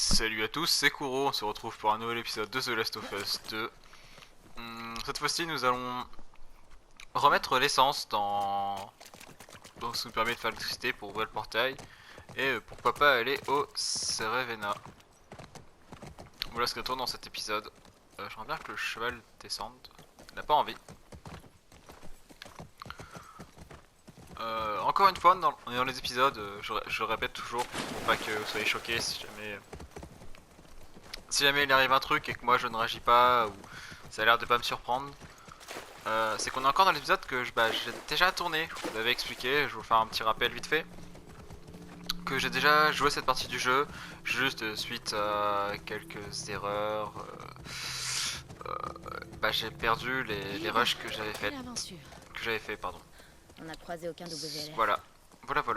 Salut à tous, c'est Kuro, on se retrouve pour un nouvel épisode de The Last of Us 2. Cette fois-ci, nous allons remettre l'essence dans ce qui nous permet de faire l'électricité pour ouvrir le portail. Et pourquoi pas aller au Cerevena. Voilà ce qu'on tourne dans cet épisode. J'aimerais bien que le cheval descende. Il n'a pas envie. Encore une fois, dans les épisodes, je répète toujours pour pas que vous soyez choqués si jamais il arrive un truc et que moi je ne réagis pas ou ça a l'air de pas me surprendre. C'est qu'on est encore dans l'épisode que j'ai déjà tourné, je vous l'avais expliqué, je vais vous faire un petit rappel vite fait. Que j'ai déjà joué cette partie du jeu, juste suite à quelques erreurs. J'ai perdu les rushs que j'avais fait. Pardon. On n'a croisé aucun WLF. Voilà,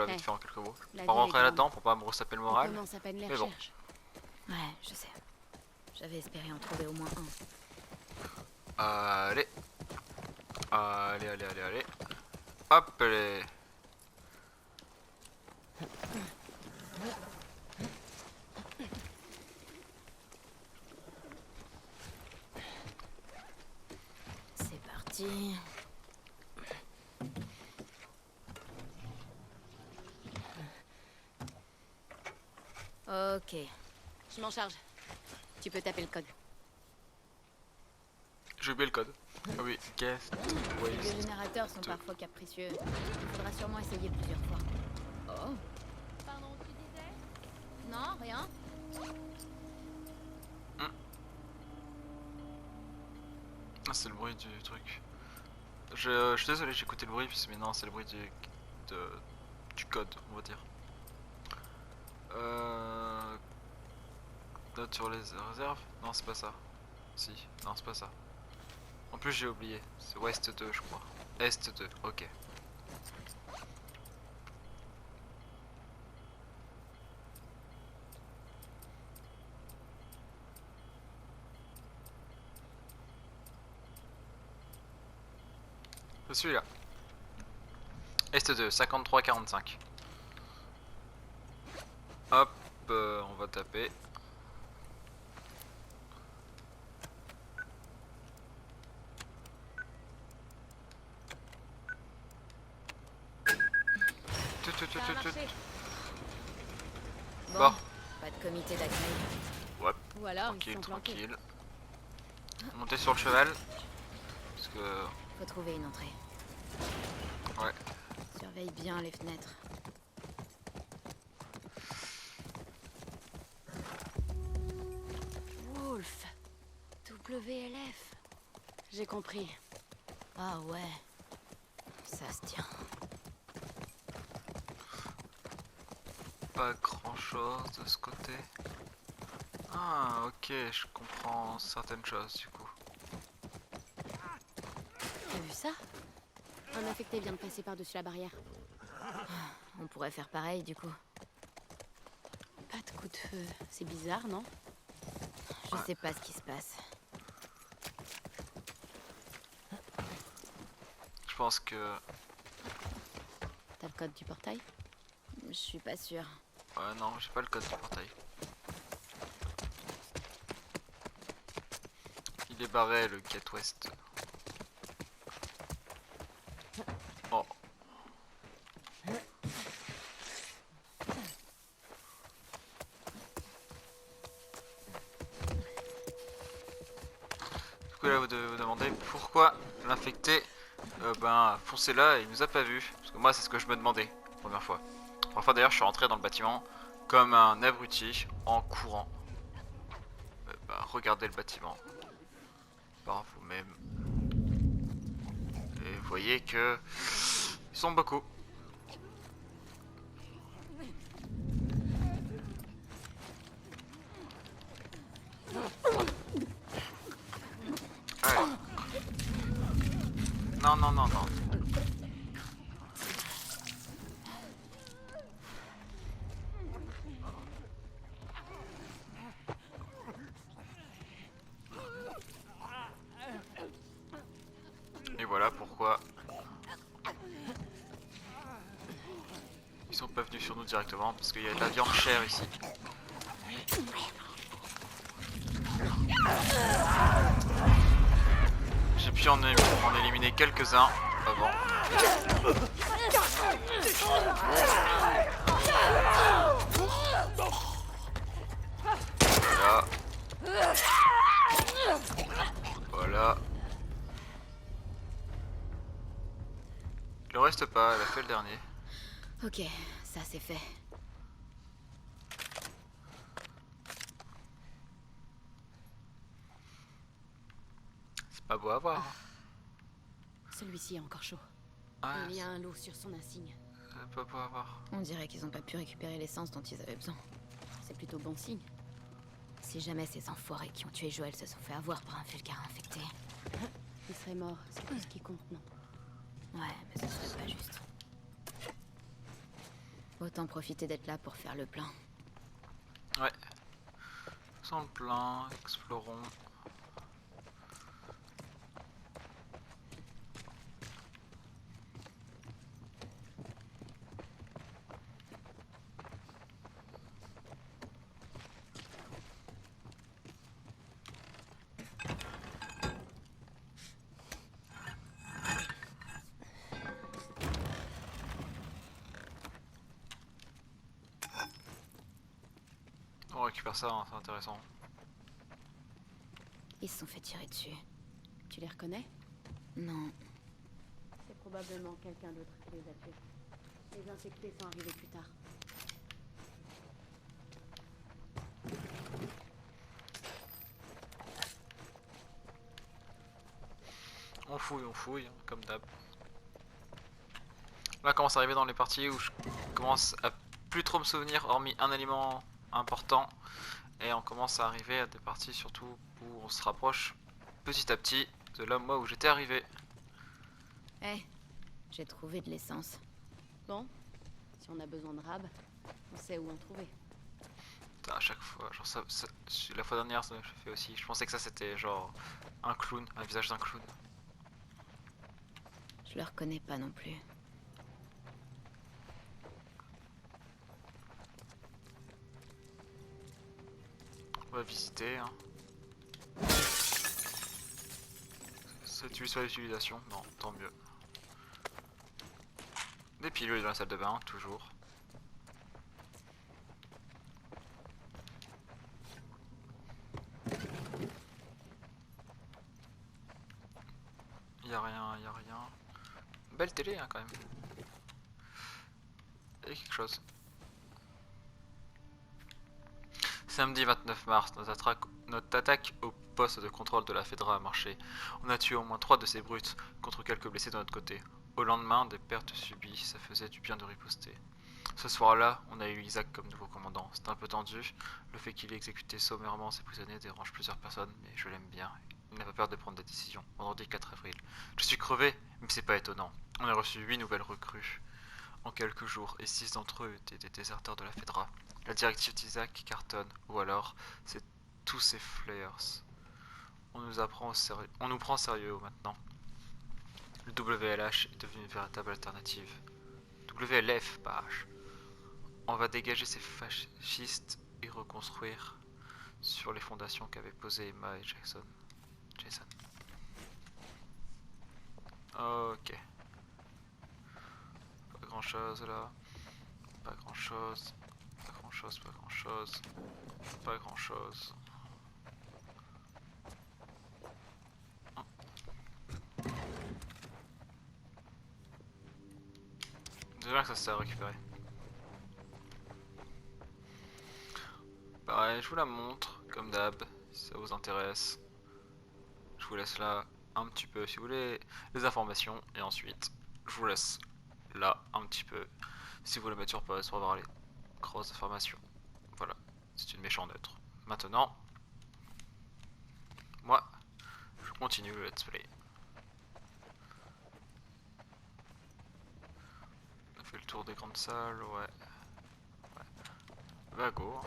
vite fait en quelques mots. Je vais pas rentrer là-dedans pour pas me retaper le moral. Comment s'appellent les recherches? Ouais, je sais. J'avais espéré en trouver au moins un. Allez. Allez. Hop, allez. C'est parti. Ok. Je m'en charge. Tu peux taper le code. J'ai oublié le code. Ah oui, guest, Les waste. générateurs sont parfois capricieux. Il faudra sûrement essayer plusieurs fois. Oh. Pardon, tu disais? Non, rien. Ah, c'est le bruit du truc. Je suis désolé, j'ai écouté le bruit, mais non, c'est le bruit du code, on va dire. Note sur les réserves? Non, c'est pas ça. Si, non, c'est pas ça. En plus, j'ai oublié. C'est Ouest 2, je crois. Est 2, ok. C'est celui-là. Est 2, 53-45. Hop, on va taper. Bon. Pas de comité d'accueil. Ouais. Ou alors, Tranquille. Monter sur le cheval. Parce que... Faut trouver une entrée. Ouais. Surveille bien les fenêtres. Wolf. WLF. J'ai compris. Ah ouais. Ça se tient. Pas grand chose de ce côté. Ah ok, je comprends certaines choses du coup. T'as vu ça? Un infecté vient de passer par-dessus la barrière. On pourrait faire pareil du coup. Pas de coup de feu. C'est bizarre, non? Je sais pas ce qui se passe. Je pense que... T'as le code du portail? Je suis pas sûre. Ouais non, j'ai pas le code du portail. Il est barré le Gate West. Oh. Du coup là vous devez vous demander pourquoi l'infecté foncé là et il nous a pas vu. Parce que moi c'est ce que je me demandais la première fois. La première fois d'ailleurs je suis rentré dans le bâtiment comme un abruti en courant. Regardez le bâtiment par vous-même. Et vous voyez que ils sont beaucoup. Allez. Non. Et voilà pourquoi ils sont pas venus sur nous directement, parce qu'il y a de la viande chère ici. puis on a éliminé quelques-uns avant. Voilà. Voilà. Il en reste pas, elle a fait le dernier. Ok, ça c'est fait. C'est pas beau à voir. Celui-ci est encore chaud. Ah, Il y a un lot sur son insigne. c'est pas beau à voir. On dirait qu'ils ont pas pu récupérer l'essence dont ils avaient besoin. C'est plutôt bon signe. Si jamais ces enfoirés qui ont tué Joël se sont fait avoir par un Vulcain infecté. Il serait mort, c'est tout ce qui compte, non? Ouais, mais ce serait pas juste. Autant profiter d'être là pour faire le plein. Ouais. Sans le plein, explorons. On récupère ça, hein, c'est intéressant. Ils se sont fait tirer dessus. Tu les reconnais? Non. C'est probablement quelqu'un d'autre qui les a tués. Les infectés sont arrivés plus tard. On fouille, hein, comme d'hab. Là, on commence à arriver dans les parties où je commence à plus trop me souvenir, hormis un aliment important. Et on commence à arriver à des parties surtout où on se rapproche petit à petit de là moi où j'étais arrivé. Eh, j'ai trouvé de l'essence. Bon, si on a besoin de rab, on sait où en trouver. Putain, à chaque fois, genre la fois dernière ça m'a fait aussi. Je pensais que ça c'était genre un clown, un visage d'un clown. Je le reconnais pas non plus. On va visiter. Hein. C'est sur l'utilisation? Non, tant mieux. Des pilules dans la salle de bain, toujours. Y'a rien, y'a rien. Belle télé hein, quand même. Et quelque chose. Samedi 29 mars, notre attaque au poste de contrôle de la Fedra a marché. On a tué au moins 3 de ces brutes, contre quelques blessés de notre côté. Au lendemain, des pertes subies, ça faisait du bien de riposter. Ce soir-là, on a eu Isaac comme nouveau commandant. C'est un peu tendu. Le fait qu'il ait exécuté sommairement ses prisonniers dérange plusieurs personnes, mais je l'aime bien. Il n'a pas peur de prendre des décisions. Vendredi 4 avril. Je suis crevé, mais c'est pas étonnant. On a reçu 8 nouvelles recrues en quelques jours, et 6 d'entre eux étaient des déserteurs de la Fedra. La directive d'Isaac cartonne, ou alors c'est tous ces flares. On nous prend au sérieux maintenant. Le WLH est devenu une véritable alternative. WLF, pas H. On va dégager ces fascistes et reconstruire sur les fondations qu'avaient posées Emma et Jason. Ok. Pas grand chose là. Pas grand chose. Pas grand chose, pas grand chose. Pas grand chose. C'est bien que ça s'est récupéré. Pareil, je vous la montre, comme d'hab, si ça vous intéresse. Je vous laisse là un petit peu si vous voulez les informations. Et ensuite, je vous laisse là un petit peu si vous voulez mettre sur pause pour avoir les grosses informations. Voilà, c'est une méchante neutre. Maintenant, moi, je continue le let's play. On a fait le tour des grandes salles, ouais. Bah go.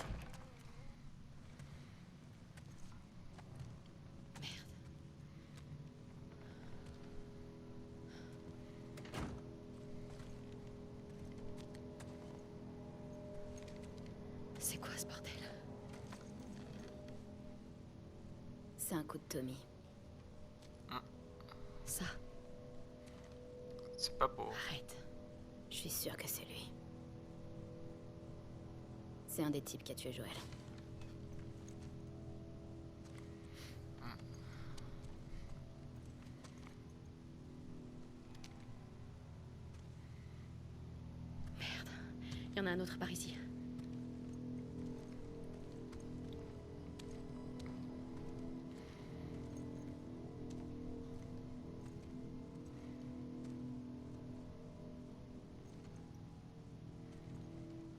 C'est quoi ce bordel? C'est un coup de Tommy. ça? C'est pas beau. Arrête. Je suis sûre que c'est lui. C'est un des types qui a tué Joël. Merde. Il y en a un autre par ici.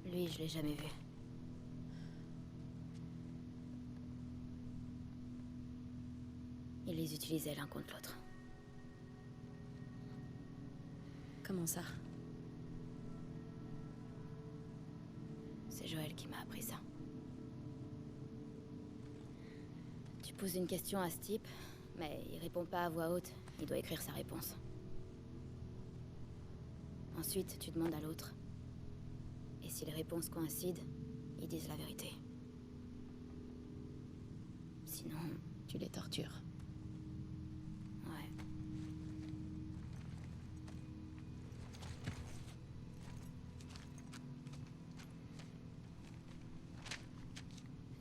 Lui, je l'ai jamais vu. Ils les utilisaient l'un contre l'autre. Comment ça? C'est Joël qui m'a appris ça. Tu poses une question à ce type, mais il répond pas à voix haute. Il doit écrire sa réponse. Ensuite, tu demandes à l'autre. Et si les réponses coïncident, ils disent la vérité. Sinon, Tu les tortures. ouais.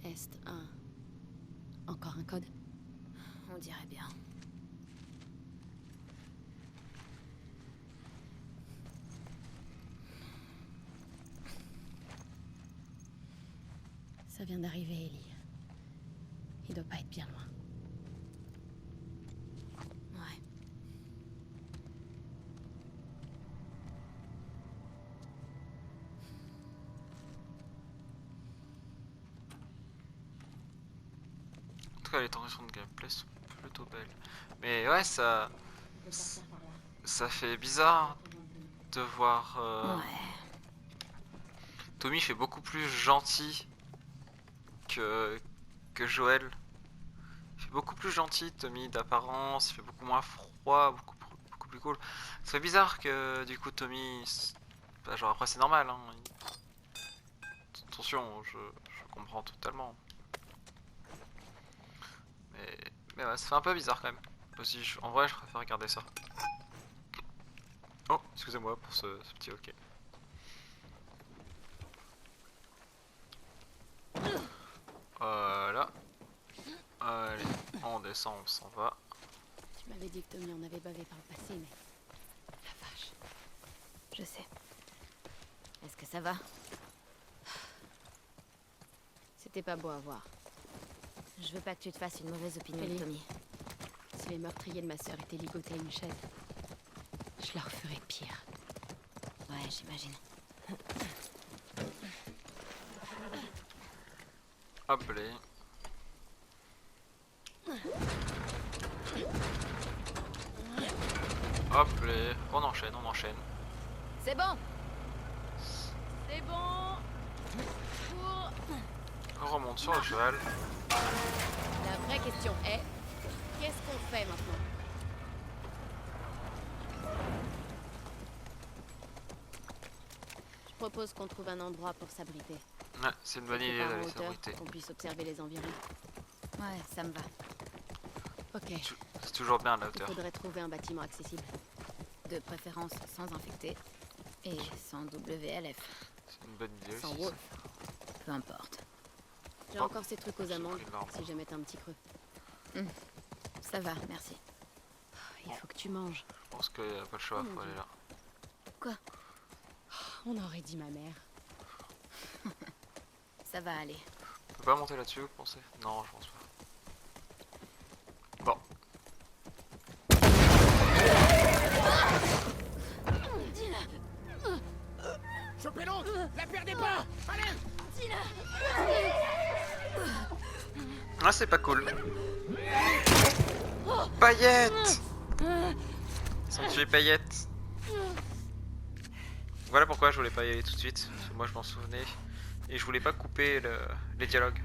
Est 1. Encore un code? On dirait bien. Ça vient d'arriver, Ellie. Il doit pas être bien loin. Ouais. En tout cas, les transitions de gameplay sont plutôt belles. Mais ouais, ça fait bizarre de voir Tommy fait beaucoup plus gentil que Joël. Il fait beaucoup plus gentil, Tommy, d'apparence, il fait beaucoup moins froid, beaucoup plus cool. Ça fait bizarre que du coup Tommy... Bah, genre après c'est normal, hein. Attention, je comprends totalement. Mais ouais, ça fait un peu bizarre quand même. Aussi, en vrai, je préfère regarder ça. Oh, excusez-moi pour ce petit ok. Voilà. Allez, on descend, on s'en va. Tu m'avais dit que Tommy en avait bavé par le passé, mais... La vache. Je sais. Est-ce que ça va? C'était pas beau à voir. Je veux pas que tu te fasses une mauvaise opinion de Ellie. Tommy. Si les meurtriers de ma sœur étaient ligotés à une chaise, je leur ferais pire. Ouais, j'imagine. Hop les. Hop les. On enchaîne, on enchaîne. C'est bon! C'est bon! Pour... On remonte sur le cheval. La vraie question est... Qu'est-ce qu'on fait maintenant? Je propose qu'on trouve un endroit pour s'abriter. Ouais, c'est une bonne Quelque idée part en d'aller hauteur, s'abriter. qu'on puisse observer les environs. Ouais, ça me va. Ok, C'est toujours bien à la Il hauteur. faudrait trouver un bâtiment accessible. De préférence sans infecté. Et sans WLF. C'est une bonne idée Sans aussi. Wolf. Peu importe. J'ai Oh, encore ces trucs aux j'ai amandes, pris l'arbre. si jamais t'as un petit creux. Ça va, merci. il faut que tu manges. Je pense qu'il n'y a pas le choix, Oh mon faut aller Dieu. là. Quoi? On aurait dit ma mère. Ça va aller. On peut pas monter là-dessus, vous pensez? Non, je pense pas. Bon. Chopez l'autre! La perdez pas! Allez! Ah, c'est pas cool. Paillettes! Ils ont tué Paillettes. Voilà pourquoi je voulais pas y aller tout de suite. Parce que moi je m'en souvenais. Et je voulais pas couper les dialogues.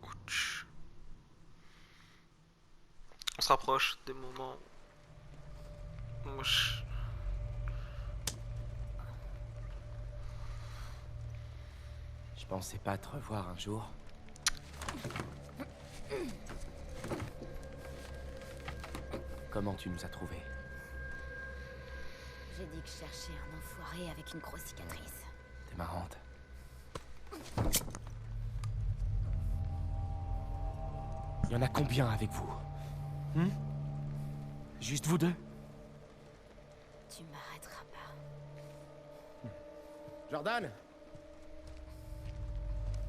Ouch. On se rapproche des moments. pensais pas te revoir un jour. Comment tu nous as trouvés? J'ai dit que je cherchais un enfoiré avec une grosse cicatrice. T'es marrante. Y en a combien avec vous? Juste vous deux? Tu m'arrêteras pas. Jordan?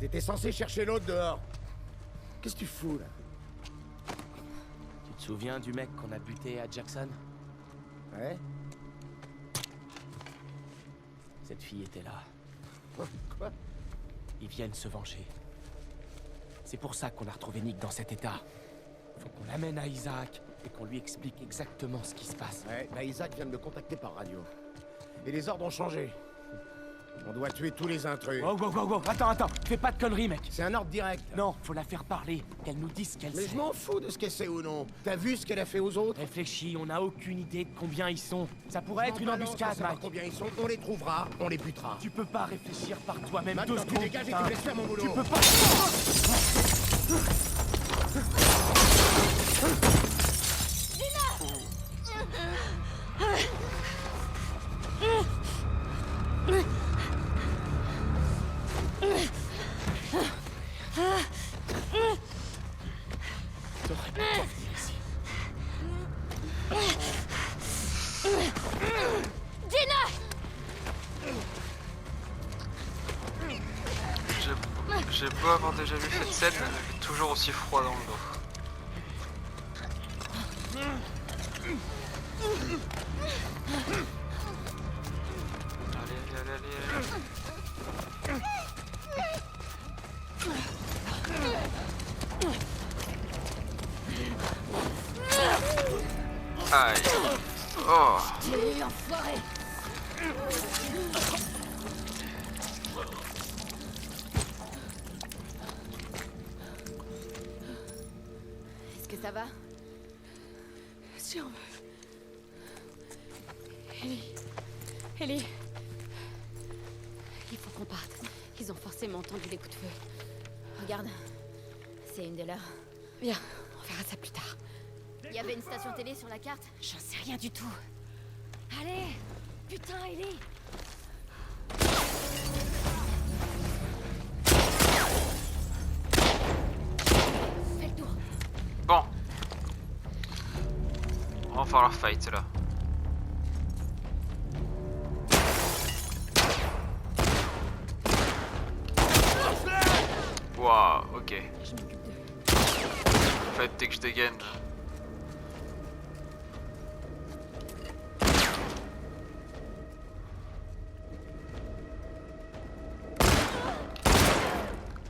T'étais censé chercher l'autre dehors. Qu'est-ce que tu fous, là? Tu te souviens du mec qu'on a buté à Jackson? Ouais? Cette fille était là. Quoi? Ils viennent se venger. C'est pour ça qu'on a retrouvé Nick dans cet état. Faut qu'on l'amène à Isaac et qu'on lui explique exactement ce qui se passe. Ouais, bah Isaac vient de me contacter par radio. Et les ordres ont changé. On doit tuer tous les intrus. Wow, attends, fais pas de conneries, mec. C'est un ordre direct. Non, faut la faire parler, qu'elle nous dise ce qu'elle Mais sait. je m'en fous de ce qu'elle sait ou non. T'as vu ce qu'elle a fait aux autres? Réfléchis, on n'a aucune idée de combien ils sont. Ça pourrait être une embuscade, Mike. Mike. Combien ils sont, on les trouvera, on les butera. Tu peux pas réfléchir par toi-même. Maintenant, 2 tu secondes, dégages et tu putain. me laisses faire mon boulot. Tu peux pas... T'aurais pu pas venir ici. J'ai beau avoir déjà vu cette scène, elle me fait toujours aussi froid dans le dos. Allez. Aïe. Oh. Enfoiré! Est-ce que ça va? Si on veut. Ellie. Il faut qu'on parte. Ils ont forcément entendu les coups de feu. Regarde. C'est une des leurs. Viens, on verra ça plus tard. Il y avait une station télé sur la carte? J'en sais rien du tout. Allez! Putain, Ellie! Fais le tour. Bon. On va falloir fight là. Waouh, ok. Je m'occupe d'eux. En fait, dès que je dégaine.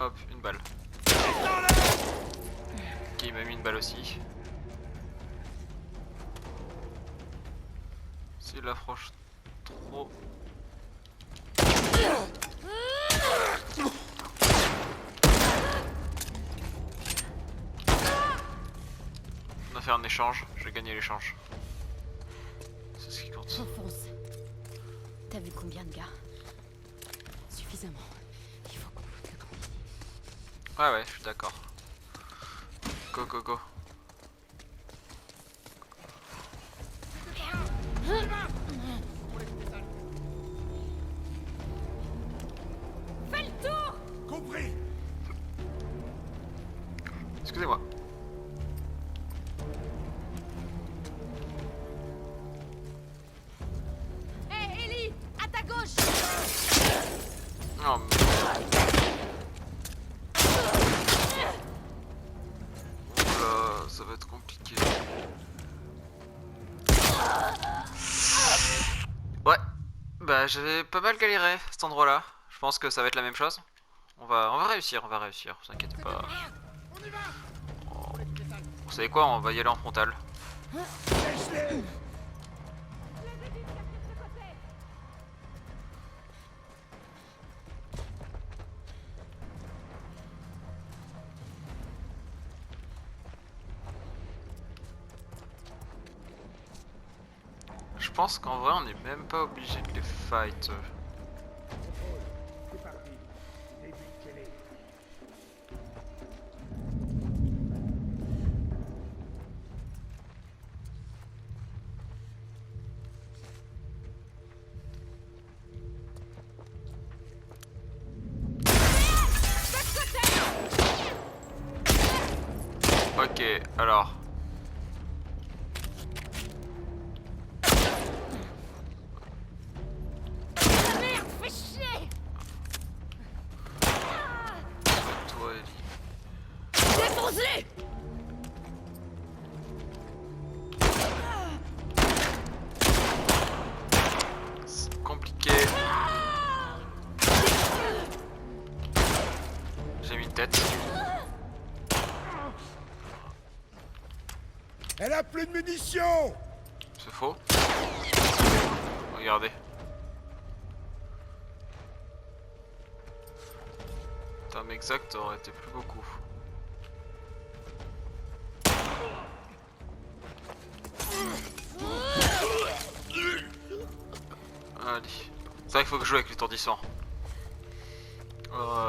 Hop, une balle. Ok, il m'a mis une balle aussi. S'il approche trop. On a fait un échange, je vais gagner l'échange. C'est ce qui compte. Enfonce. T'as vu combien de gars? Suffisamment. Il faut qu'on bloque le camp. Ouais, je suis d'accord. Go. Compris. Excusez-moi. Hé, Ellie! À ta gauche! Non, mais... Oula, ça va être compliqué. Ouais, bah j'ai pas mal galéré cet endroit-là. Je pense que ça va être la même chose. On va réussir, vous inquiétez pas. On y va. Vous savez quoi, on va y aller en frontal. Je pense qu'en vrai on n'est même pas obligé de les fight. C'est parti. Début de Alors. Ah merde, fais chier! Toi, Ellie. Défonce-les! C'est compliqué. J'ai mis une tête. Elle a plus de munitions! C'est faux. Regardez. Tom exact aurait été plus beaucoup. Allez. C'est vrai qu'il faut que je joue avec l'étourdissant.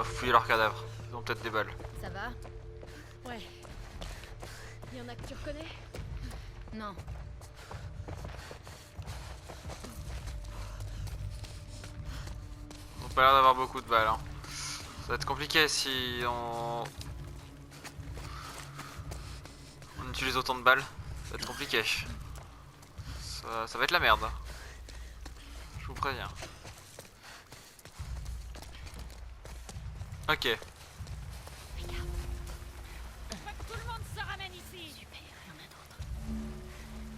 Fouiller leurs cadavres. Ils ont peut-être des balles. Ça va? Ouais. Il y en a que tu reconnais? Non. Ils ont pas l'air d'avoir beaucoup de balles. Hein. Ça va être compliqué si on utilise autant de balles. Ça va être compliqué. Ça va être la merde. Je vous préviens. Ok. Tout le monde se ramène ici! Super, il y en a d'autres.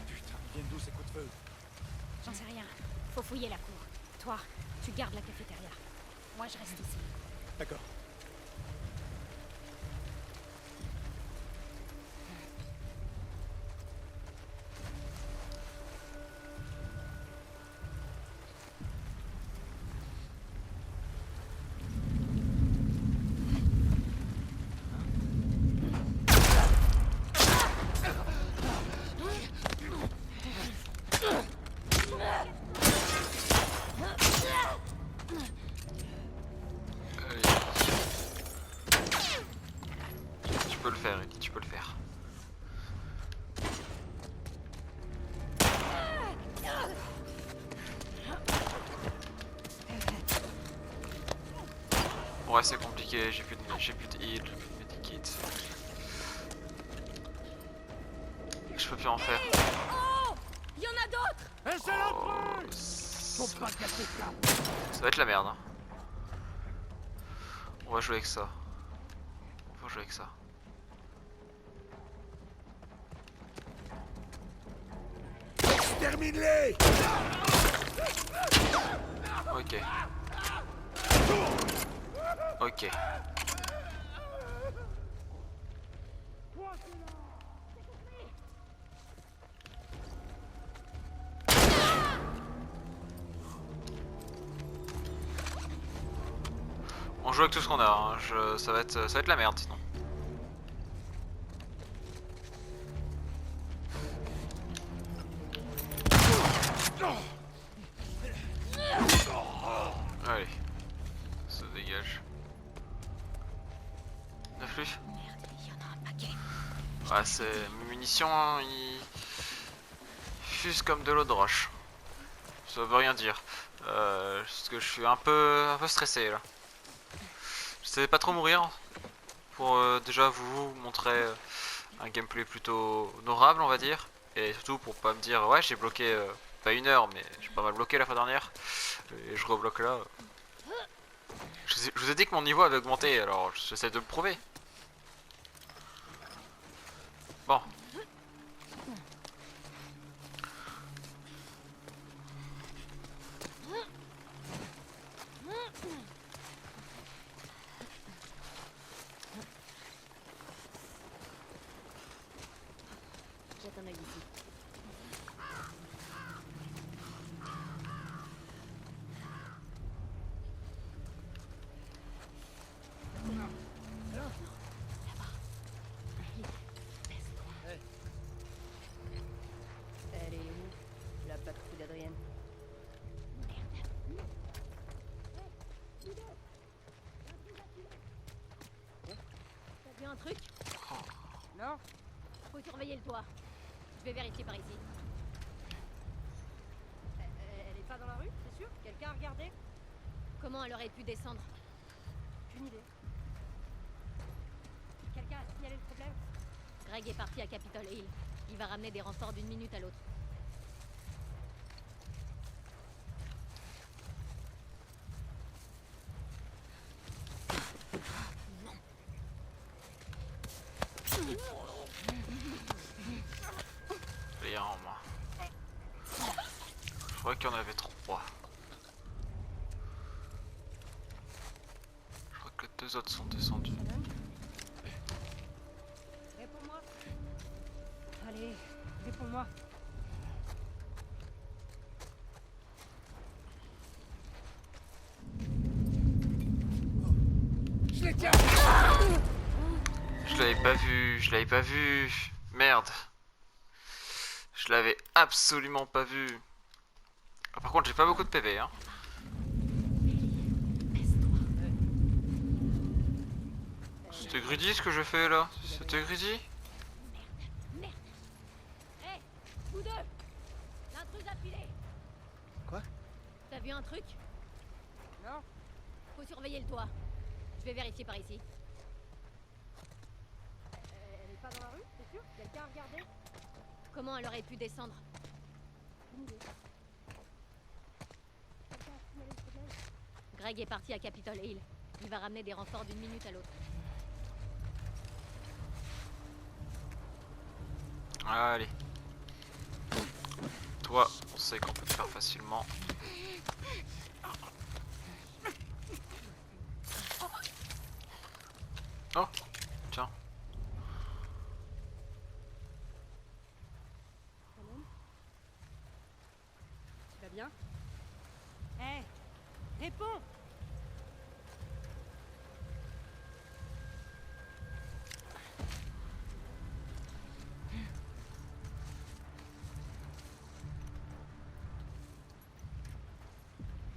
Putain, ils viennent d'où ces coups de feu? J'en sais rien. Faut fouiller la cour. Toi, tu gardes la cafétéria. Moi, je reste ici. D'accord. Allez. Tu peux le faire, Ellie, tu peux le faire. Ouais, c'est compliqué, j'ai plus de heal, medikit. Je peux plus en faire. Oh! Il y en a d'autres! Oh, ça va être la merde. Hein. On va jouer avec ça. On va jouer avec ça. Termine-les! Ok. Ok. On joue avec tout ce qu'on a, hein. Ça va être la merde sinon. Allez, ça dégage. Neuf lui. Merde, il y en a un paquet. Ouais, c'est mes munitions, hein, ils fusent comme de l'eau de roche. Ça veut rien dire. Parce que je suis un peu stressé là. Je sais pas trop mourir pour déjà vous montrer un gameplay plutôt honorable, on va dire, et surtout pour pas me dire ouais j'ai bloqué pas 1 heure mais j'ai pas mal bloqué la fois dernière et je rebloque là. Je vous ai dit que mon niveau avait augmenté, alors j'essaie de le prouver. Bon. Jette un œil ici. Elle est où? La patrouille d'Adrienne. T'as vu un truc? Non? Faut surveiller le toit. Je vais vérifier par ici. Elle est pas dans la rue, c'est sûr? Quelqu'un a regardé? Comment elle aurait pu descendre? Aucune idée. Quelqu'un a signalé le problème? Greg est parti à Capitol Hill. Il va ramener des renforts d'une minute à l'autre. Les un en moins. Je crois qu'il y en avait 3. Je crois que les 2 autres sont descendus. Réponds-moi. Allez, réponds-moi. Je les tiens. Je l'avais pas vu, je l'avais pas vu. Merde. Je l'avais absolument pas vu. Ah, par contre, j'ai pas beaucoup de PV, hein. C'était greedy ce que je fais là. C'était greedy. Merde. Hé, vous deux. L'intrus a filé. Quoi? T'as vu un truc? Non. Faut surveiller le toit. Je vais vérifier par ici. Elle est pas dans la rue, c'est sûr? Quelqu'un a regardé? Comment elle aurait pu descendre? Greg est parti à Capitol Hill. Il va ramener des renforts d'une minute à l'autre. Allez. Toi, on sait qu'on peut te faire facilement. Oh, tiens. Tu vas bien? Hé, réponds!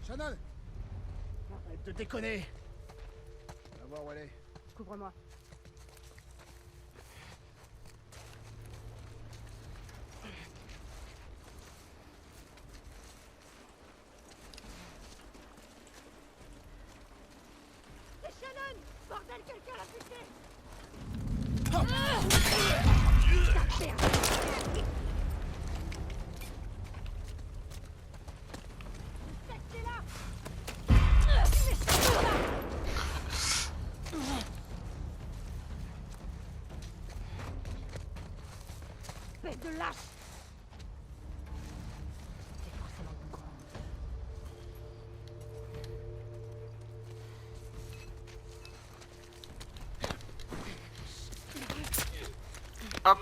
Shannon! Arrête de déconner! On va voir où elle est. Couvre-moi. C'est Shannon! Bordel, quelqu'un l'a buté! Bête de lâche! C'est forcément mon con. Hop.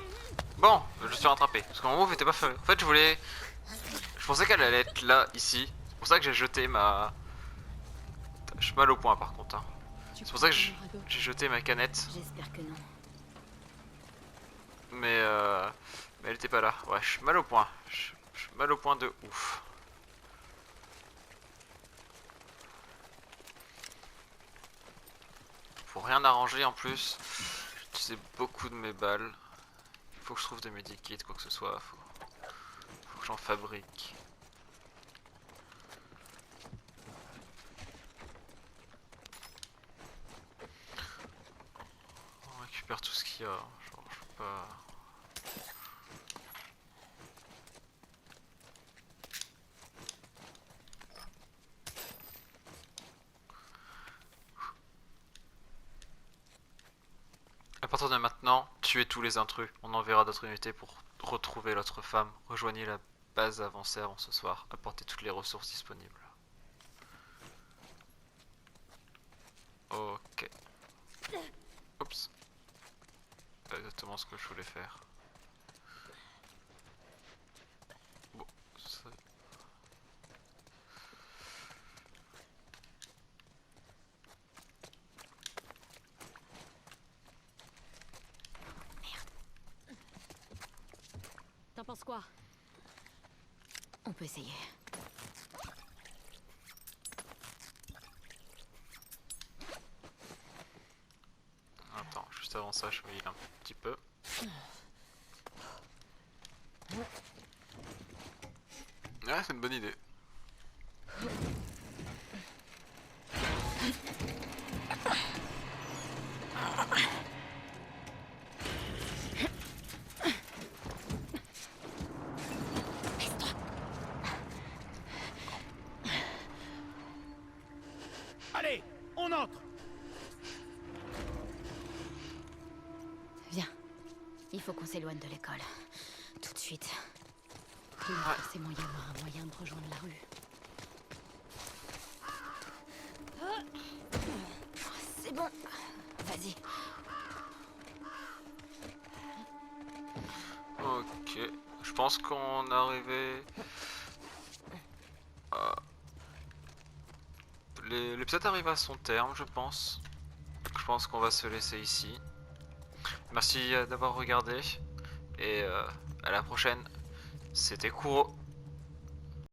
Bon, je suis rattrapé. Parce que mon move était pas fait. En fait, je pensais qu'elle allait être là, ici. C'est pour ça que j'ai jeté ma... Je suis mal au point par contre. Hein. C'est pour ça que j'ai jeté ma canette. J'espère que non. Mais elle était pas là. Ouais, je suis mal au point. Je suis mal au point de ouf. Faut rien arranger en plus. J'ai utilisé beaucoup de mes balles. Il faut que je trouve des medikits, quoi que ce soit. Faut que j'en fabrique. On récupère tout ce qu'il y a. Genre, je peux pas... À partir de maintenant, tuez tous les intrus. On enverra d'autres unités pour retrouver l'autre femme. Rejoignez la base avancée avant ce soir. Apportez toutes les ressources disponibles. Ok. Oups. C'est pas exactement ce que je voulais faire. Bon, ça... T'en penses quoi? On peut essayer. Attends, juste avant ça, je vais heal un petit peu. Ouais, c'est une bonne idée. on entre. Viens. Il faut qu'on s'éloigne de l'école. Tout de suite. Il va forcément y avoir un moyen de rejoindre la rue. C'est bon. Vas-y. Ok, je pense qu'on est arrivé. L'épisode arrive à son terme, je pense. Donc, je pense qu'on va se laisser ici. Merci d'avoir regardé et à la prochaine. C'était Kuro.